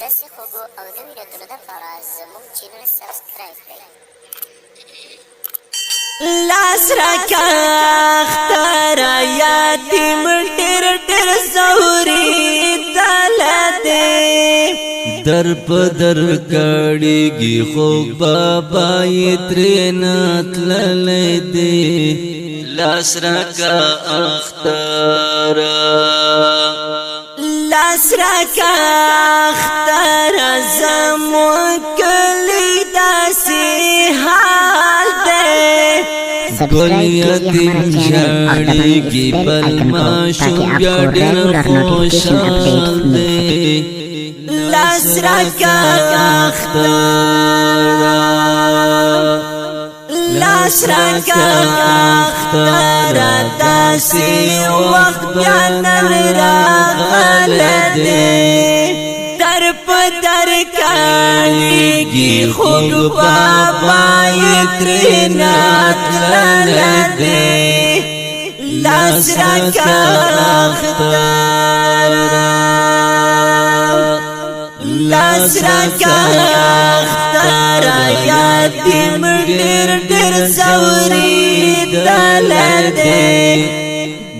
داسې خوږو او نوي ردونو دپاره زموږ چینل سبسکرایب کړئ. لاس راکا اختارا یاتیم ډېر ډېر زوري دلته در پدر کړيږي خو بابا یې ترنات للیدي لاس راکا اختارا لاس راکا اختارا زمو کلی داسې حال ده گل یتیم جاړيږي بل ماشوم بیا ډېر خوشحال دی لاس راکا اختارا لاس راکا اختارا داسې وخت بیا نن راغلی در په در کړيږي خوږ بابا یې ترېنه تللی لاس راکا اختارا لاس راکا اختارا یاتیم ډېر ډېر زوري دلته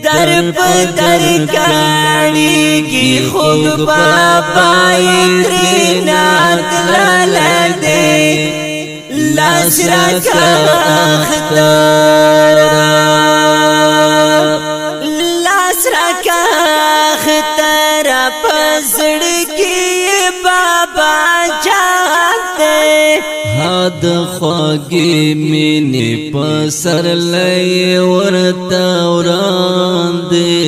در په در کړيږي خوږ بابا یې ترېنه تللی لاس راکا اختارا لاس راکا اختارا په زړه کې بابا جاته حد خوږې مینې په سر لې ورته وړاندې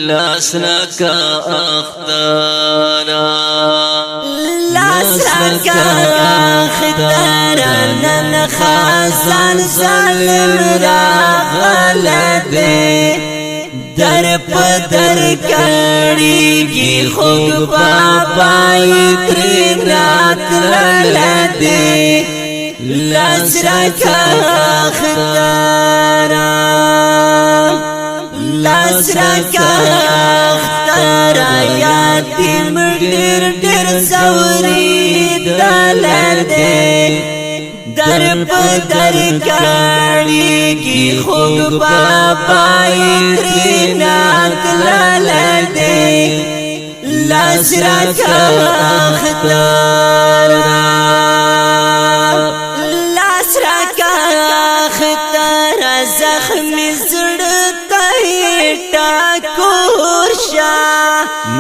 لاس راکا اختارا لاس راکا اختارا نن خزان ظالم راغلی در په در کړيږي خوږ بابا یې ترېنه تللی لاس راکا اختارا لاس راکا اختارا یاتیم ډېر ډېر زوري دلته در په در کړيږي خوږ بابا یې ترېنه تللی لاس راکا اختارا لاس راکا اختارا زخمي زړه ته ټکور شه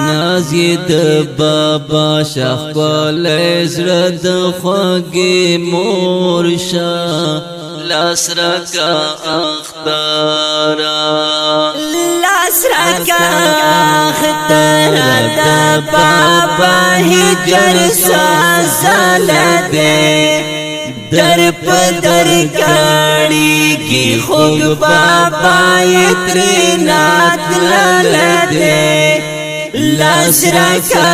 ناز یې د بابا شاخ کولای زړه د خوږې مور شه لاس راکا اختارا لاس راکا اختارا د بابا هجر سازلته در په در کړيږي خوږ بابا یې ترېنه تللی لاس راکا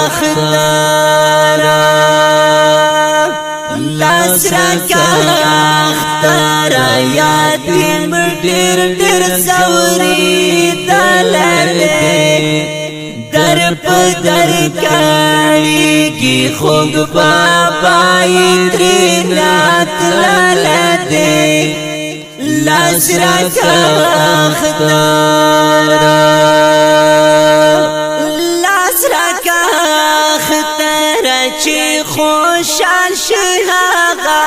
اختارا لاس راکا اختارا یاتیم ډېر ډېر زوري دلته در په در کړيږي خوږ بابا یې ترېنه تللی لاس راکا اختارا چې خوشحال شي هغه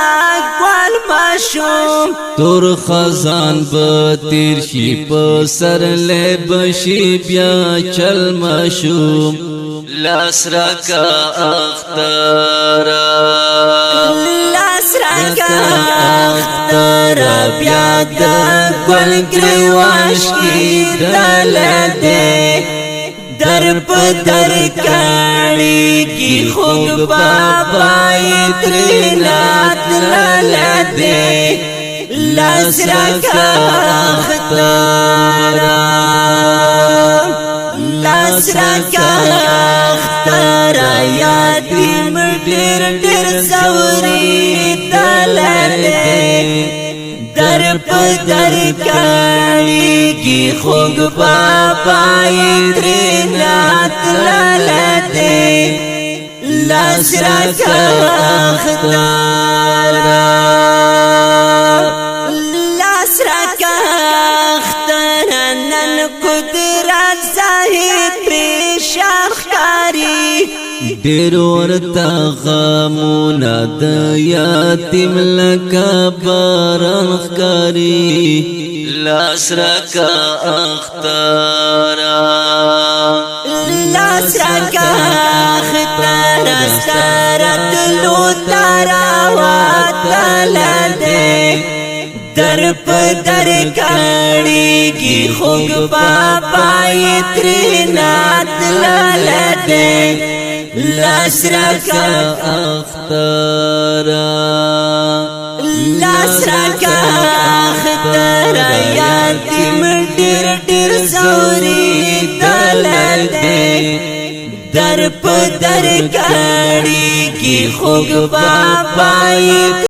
ګل ماشوم تور خزان به تیر شي په سر لې بشي بیا چل ماشوم لاس راکا اختارا لاس راکا اختارا بیا د ګل ګریوان شي دلته در په در کړيږي خوږ بابا یې ترېنه تللی لاس راکا اختارا لاس راکا اختارا یاتیم ډېر ډېر زوري دلته در په در کړيږي خوږ بابا یې ترېنه تللی لاس راکا اختارا لاس راکا اختارا نن قدرت ظاهر پریشان کاری ډېر ورته غمونه د یتیم لکه باران ښکاري لاس راکا اختارا لاس راکا اختارا ستارت لو تارا واتالا دے در پدر کاڑیگی خوگ پاپائی ترینات لالا دے لاس راکا اختارا لاس راکا اختارا یاتیم ډیر ډیر زوري دلال دے در پدر کاڑی کی خوگ پاپائی